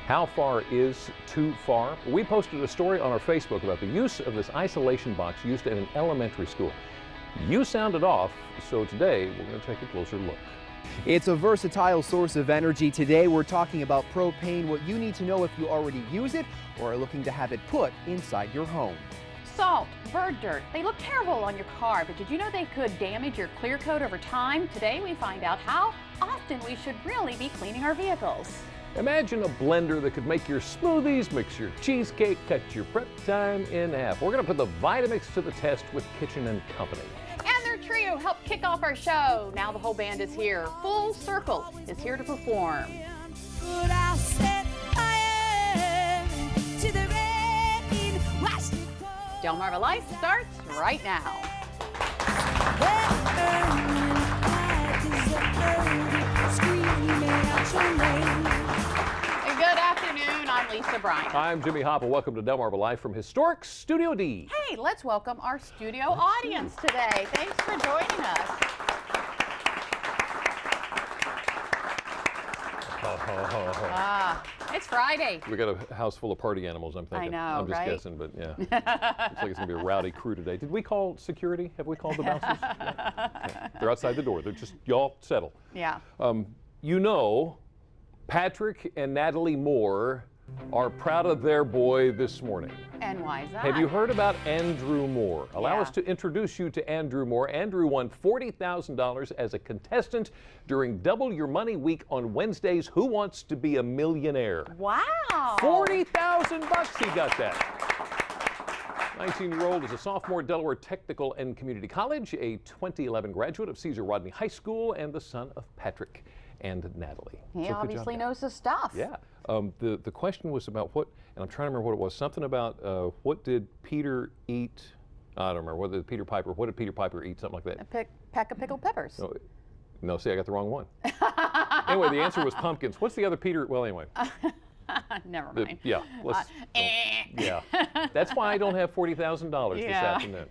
How far is too far? We posted a story on our Facebook about the use of this isolation box used at an elementary school. You sounded off, so today we're going to take a closer look. It's a versatile source of energy. Today we're talking about propane, what you need to know if you already use it or are looking to have it put inside your home. Salt, bird dirt, they look terrible on your car, but did you know they could damage your clear coat over time? Today we find out how often we should really be cleaning our vehicles. Imagine a blender that could make your smoothies, mix your cheesecake, cut your prep time in half. We're going to put the Vitamix to the test with Kitchen & Company. And their trio helped kick off our show. Now the whole band is here. Full Circle is here to perform. Delmarva Life starts right now. Good afternoon, I'm Lisa Bryant. I'm Jimmy Hopple. Welcome to Delmarva Live from historic Studio D. Hey, let's welcome our studio audience today. Thanks for joining us. It's Friday. We got a house full of party animals, I'm thinking. I know, I'm just right? guessing, but yeah. Looks like it's going to be a rowdy crew today. Did we call security? Have we called the bouncers? Yeah. Okay. They're outside the door. They're just, y'all settle. Yeah. You know, Patrick and Natalie Moore are proud of their boy this morning. And why is that? Have you heard about Andrew Moore? Allow Yeah. us to introduce you to Andrew Moore. Andrew won $40,000 as a contestant during Double Your Money Week on Wednesday's Who Wants to Be a Millionaire? Wow. $40,000 he got that. 19-year-old is a sophomore at Delaware Technical and Community College, a 2011 graduate of Caesar Rodney High School, and the son of Patrick and Natalie. He So good obviously job, knows his stuff. yeah. The question was about what, and I'm trying to remember what it was. Something about what did Peter eat? I don't remember. What did Peter Piper eat? Something like that. A peck of pickled peppers. No, see, I got the wrong one. Anyway, the answer was pumpkins. What's the other Peter? Well, anyway. Never mind. Yeah. Yeah. That's why I don't have $40,000 this afternoon.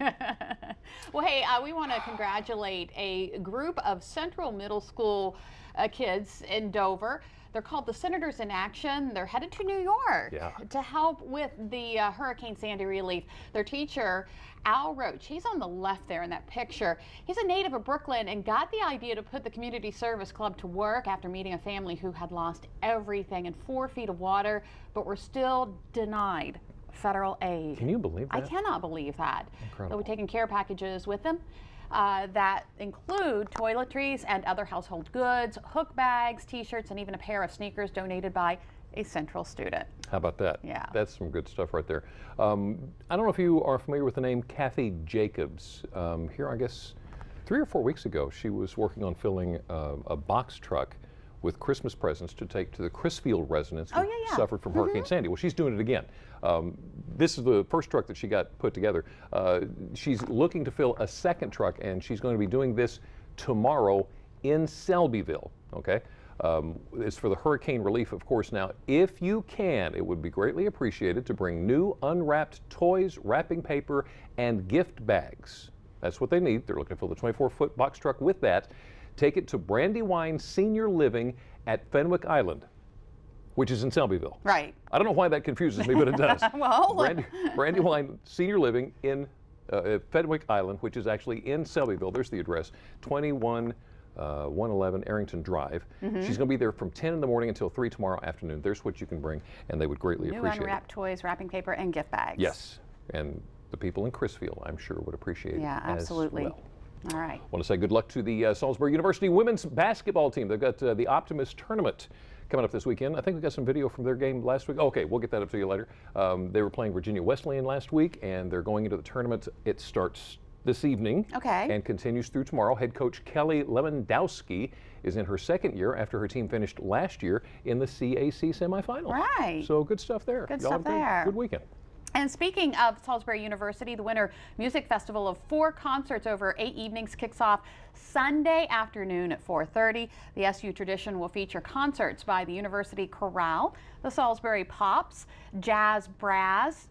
Well, hey, we want to congratulate a group of Central Middle School kids in Dover. They're called the Senators in Action. They're headed to New York to help with the Hurricane Sandy relief. Their teacher, Al Roach, he's on the left there in that picture. He's a native of Brooklyn and got the idea to put the Community Service Club to work after meeting a family who had lost everything in 4 feet of water, but were still denied federal aid. Can you believe that? I cannot believe that. Incredible. They'll be taking care packages with them that include toiletries and other household goods, hook bags, t-shirts, and even a pair of sneakers donated by a Central student. How about that? Yeah. That's some good stuff right there. I don't know if you are familiar with the name Kathy Jacobs. Here, I guess, 3 or 4 weeks ago, she was working on filling a box truck with Christmas presents to take to the Crisfield residents who suffered from Hurricane Sandy. Well, she's doing it again. This is the first truck that she got put together. She's looking to fill a second truck, and she's going to be doing this tomorrow in Selbyville, okay? It's for the hurricane relief, of course. Now, if you can, it would be greatly appreciated to bring new unwrapped toys, wrapping paper, and gift bags. That's what they need. They're looking to fill the 24-foot box truck with that. Take it to Brandywine Senior Living at Fenwick Island, which is in Selbyville. Right. I don't know why that confuses me, but it does. Well, Brandywine Senior Living in Fenwick Island, which is actually in Selbyville. There's the address, 111 Arrington Drive. She's going to be there from 10 in the morning until 3 tomorrow afternoon. There's what you can bring, and they would greatly appreciate it. New unwrapped toys, wrapping paper, and gift bags. Yes, and the people in Crisfield, I'm sure, would appreciate it absolutely. as well. All right. I want to say good luck to the Salisbury University women's basketball team. They've got the Optimist tournament coming up this weekend. I think we got some video from their game last week. Okay, we'll get that up to you later. They were playing Virginia Wesleyan last week, and they're going into the tournament. It starts this evening and continues through tomorrow. Head coach Kelly Lemondowski is in her second year after her team finished last year in the CAC semifinals. Right. So good stuff there. Good stuff there. Good weekend. And speaking of Salisbury University, the Winter Music Festival of 4 concerts over 8 evenings kicks off Sunday afternoon at 4:30. The SU Tradition will feature concerts by the University Chorale, the Salisbury Pops, Jazz Brass,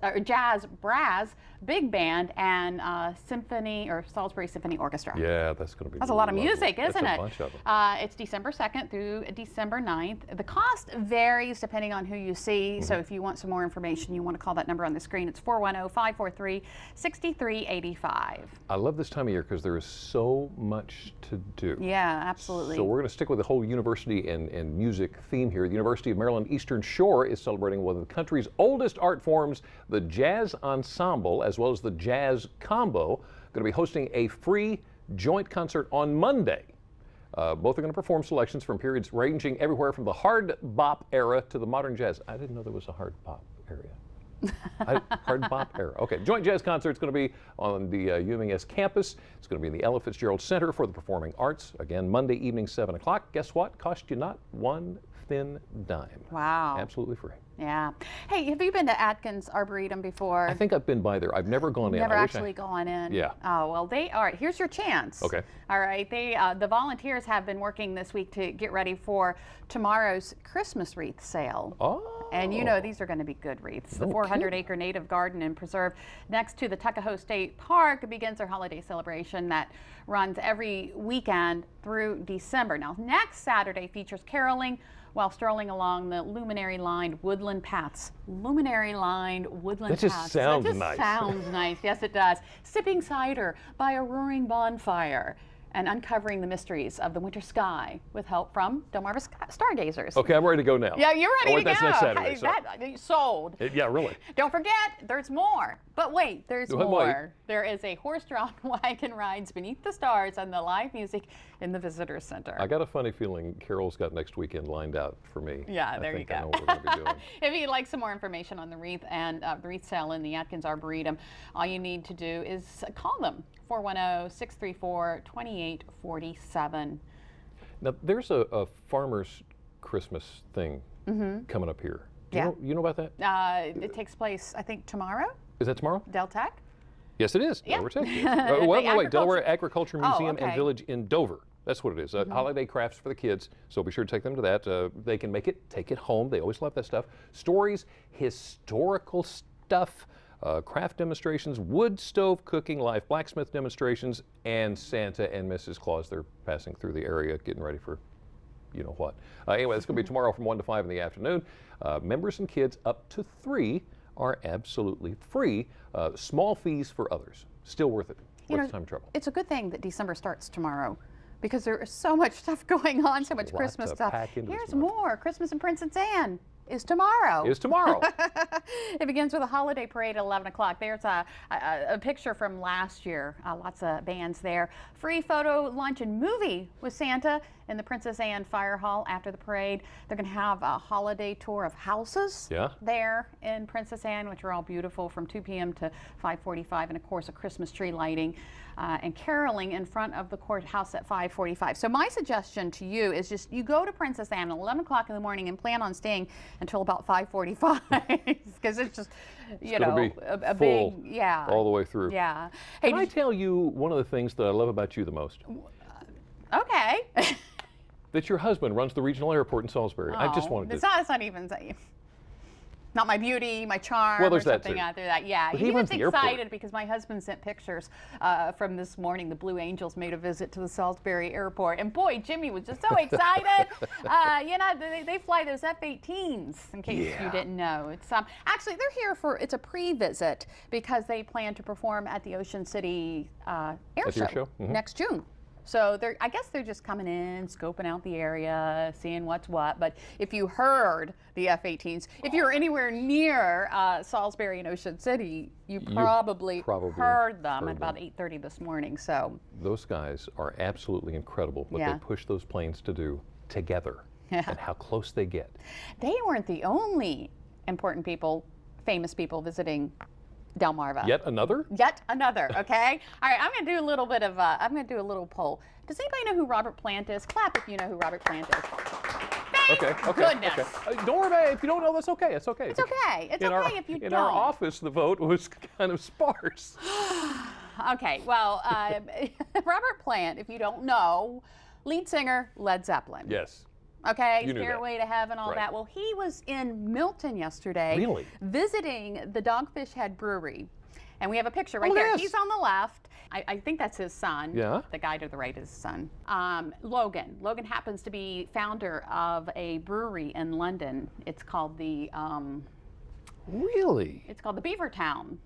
Big Band, and Salisbury Symphony Orchestra. Yeah, that's going to be. That's a lot of lovely. music, isn't That's it? a bunch of them. It's December 2nd through December 9th. The cost varies depending on who you see. So if you want some more information, you want to call that number on the screen. It's 410-543-6385. I love this time of year because there is so much to do. Yeah, absolutely. So we're going to stick with the whole university and music theme here. The University of Maryland Eastern Shore is celebrating one of the country's oldest art forms, the Jazz Ensemble, as well as the Jazz Combo, going to be hosting a free joint concert on Monday. Both are going to perform selections from periods ranging everywhere from the hard bop era to the modern jazz. I didn't know there was a hard bop area. Hard bop era. Okay, joint jazz concert is going to be on the UMES campus. It's going to be in the Ella Fitzgerald Center for the Performing Arts. Again, Monday evening, 7 o'clock. Guess what? Cost you not one thin dime. Wow. Absolutely free. Yeah. Hey, have you been to Adkins Arboretum before? I think I've been by there. I've never gone in. Never actually gone in. Yeah. Oh, well, all right, here's your chance. Okay. All right, the volunteers have been working this week to get ready for tomorrow's Christmas wreath sale. Oh. And you know these are going to be good wreaths. The 400-acre native garden and preserve next to the Tuckahoe State Park begins their holiday celebration that runs every weekend through December. Now, next Saturday features caroling while strolling along the luminary-lined woodland paths. Luminary-lined woodland That paths. just sounds That nice. just sounds nice. Yes, it does. Sipping cider by a roaring bonfire and uncovering the mysteries of the winter sky with help from Delmarva stargazers. Okay, I'm ready to go now. Yeah, you're ready to that's go. next Saturday. Hey, So. that sold. Yeah, really. Don't forget, there's more. But wait, there's Wait. more. There is a horse-drawn wagon rides beneath the stars and the live music in the visitor center. I got a funny feeling Carol's got next weekend lined out for me. Yeah, there you I know go. what we're going to be doing. If you'd like some more information on the wreath and the wreath sale in the Adkins Arboretum, all you need to do is call them, 410-634-2847. Now, there's a farmer's Christmas thing coming up here. Do you know about that? It takes place, I think, tomorrow, Is that tomorrow? Del Tech. Yes, it is. Yeah. Delaware Tech is. Well, no, wait, Delaware Agriculture Oh, Museum and okay. Village in Dover. That's what it is. Holiday crafts for the kids. So be sure to take them to that. They can make it, take it home. They always love that stuff. Stories, historical stuff, craft demonstrations, wood stove cooking, live blacksmith demonstrations, and Santa and Mrs. Claus. They're passing through the area, getting ready for you know what. Anyway, it's going to be tomorrow from 1 to 5 in the afternoon. Members and kids up to 3 are absolutely free. Small fees for others. Still worth it. Worth the time and trouble. It's a good thing that December starts tomorrow because there is so much stuff going on, so much Lot Christmas to stuff. pack into this Here's month. more. Christmas in Princess Anne is tomorrow. Is tomorrow. It begins with a holiday parade at 11 o'clock. There's a picture from last year. Lots of bands there. Free photo, lunch, and movie with Santa in the Princess Anne Fire Hall after the parade. They're going to have a holiday tour of houses there in Princess Anne, which are all beautiful, from 2 p.m. to 5:45, and of course a Christmas tree lighting and caroling in front of the courthouse at 5:45. So my suggestion to you is just you go to Princess Anne at 11 o'clock in the morning and plan on staying until about 5:45 because it's just you know a full big all the way through. Yeah. Hey, Can I tell you one of the things that I love about you the most? Okay. That your husband runs the regional airport in Salisbury. I just wanted to. It's not even not my beauty, my charm, Well, or there's that something too. out there. That But he he was runs the airport. excited because my husband sent pictures from this morning. The Blue Angels made a visit to the Salisbury Airport, and boy, Jimmy was just so excited. You know, they fly those F-18s. In case you didn't know, it's actually they're here for it's a pre-visit because they plan to perform at the Ocean City Air Show next June. So I guess they're just coming in, scoping out the area, seeing what's what. But if you heard the F-18s, if you're anywhere near Salisbury and Ocean City, you probably heard them at about 8:30 this morning. So those guys are absolutely incredible. What they push those planes to do together and how close they get. They weren't the only important people, famous people visiting Delmarva. Yet another? Yet another, okay? All right, I'm going to do a little bit of, I'm going to do a little poll. Does anybody know who Robert Plant is? Clap if you know who Robert Plant is. Thank goodness. Okay. Don't worry about it. If you don't know, that's okay. It's okay. It's okay. It's okay if you don't. In our office, the vote was kind of sparse. Okay, well, Robert Plant, if you don't know, lead singer, Led Zeppelin. Yes. Okay, You knew Stairway to Heaven, all Right. that. Well, he was in Milton yesterday. Really? Visiting the Dogfish Head Brewery. And we have a picture right Oh, there. yes. He's on the left. I think that's his son. Yeah. The guy to the right is his son. Logan. Logan happens to be founder of a brewery in London. It's called the Really? it's called the Beavertown.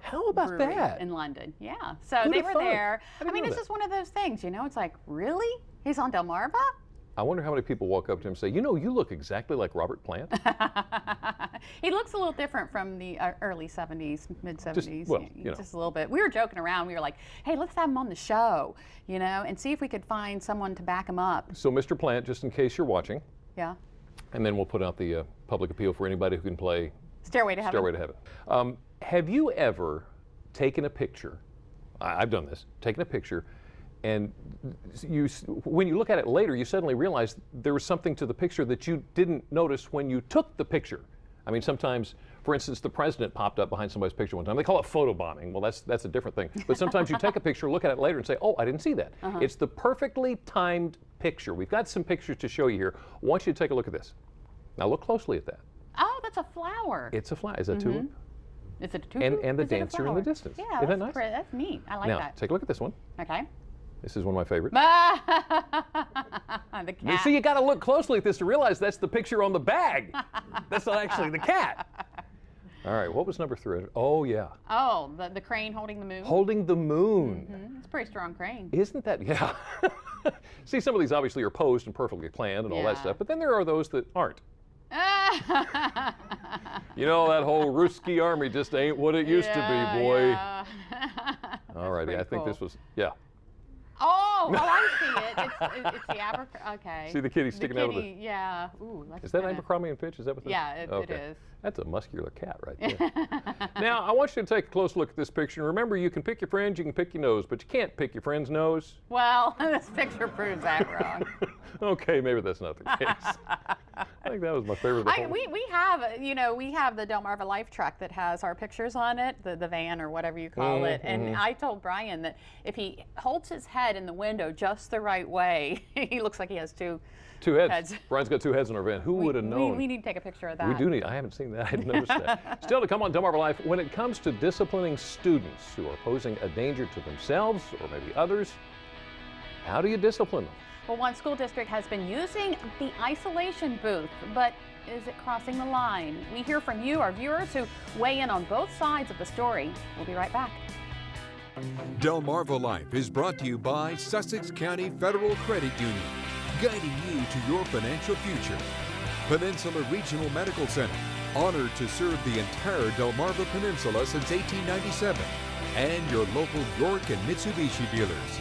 How about Brewery that? in London. Yeah. So Who'd they have were thought? there. I didn't mean, know it's that. just one of those things, you know. It's like, really? He's on Delmarva? I wonder how many people walk up to him and say, you know, you look exactly like Robert Plant. He looks a little different from the early 70s, mid 70s. well, you know. Just a little bit. We were joking around. We were like, hey, let's have him on the show, you know, and see if we could find someone to back him up. So, Mr. Plant, just in case you're watching, Yeah. and then we'll put out the public appeal for anybody who can play Stairway to Heaven. Stairway to Heaven. Have you ever taken a picture? I've done this. Taken a picture, and when you look at it later, you suddenly realize there was something to the picture that you didn't notice when you took the picture. I mean, sometimes, for instance, the president popped up behind somebody's picture one time. They call it photobombing. Well, that's a different thing. But sometimes you take a picture, look at it later, and say, "Oh, I didn't see that." It's the perfectly timed picture. We've got some pictures to show you here. I want you to take a look at this. Now, look closely at that. Oh, that's a flower. It's a flower. Is that tulip? Is it a tulip? And the Is it a dancer in the flower? distance. Yeah, Isn't that that's nice? pretty, that's neat. I like Now, that. take a look at this one. Okay. This is one of my favorites. The You cat. see, you got to look closely at this to realize that's the picture on the bag. That's not actually the cat. All right, what was number 3? Oh, yeah. Oh, the crane holding the moon. Holding the moon. It's a pretty strong crane. Isn't that? Yeah. See, some of these obviously are posed and perfectly planned and all that Yeah. stuff, but then there are those that aren't. You know, that whole Ruski army just ain't what it used to be, boy. Yeah. All righty, I pretty think cool. this was, yeah. Oh, I see it. It's the Abercrombie. Okay. See the kitty sticking out of the. Yeah. Ooh, that's Is that kinda- Abercrombie and Fitch? Is that what that is? Yeah, it is. That's a muscular cat right there. Now, I want you to take a close look at this picture. And remember, you can pick your friends, you can pick your nose, but you can't pick your friend's nose. Well, this picture proves that wrong. Okay, maybe that's not the case. I think that was my favorite. Of the whole- We have, you know, we have the Delmarva Life truck that has our pictures on it, the van or whatever you call it. And I told Brian that if he holds his head in the window just the right way, he looks like he has two heads. Brian's got 2 heads in our van. Who would have known? We need to take a picture of that. We do need. I haven't seen that. I hadn't noticed that. Still to come on Delmarva Life, when it comes to disciplining students who are posing a danger to themselves or maybe others, how do you discipline them? Well, one school district has been using the isolation booth, but is it crossing the line? We hear from you, our viewers, who weigh in on both sides of the story. We'll be right back. Delmarva Life is brought to you by Sussex County Federal Credit Union, guiding you to your financial future. Peninsula Regional Medical Center, honored to serve the entire Delmarva Peninsula since 1897. And your local York and Mitsubishi dealers.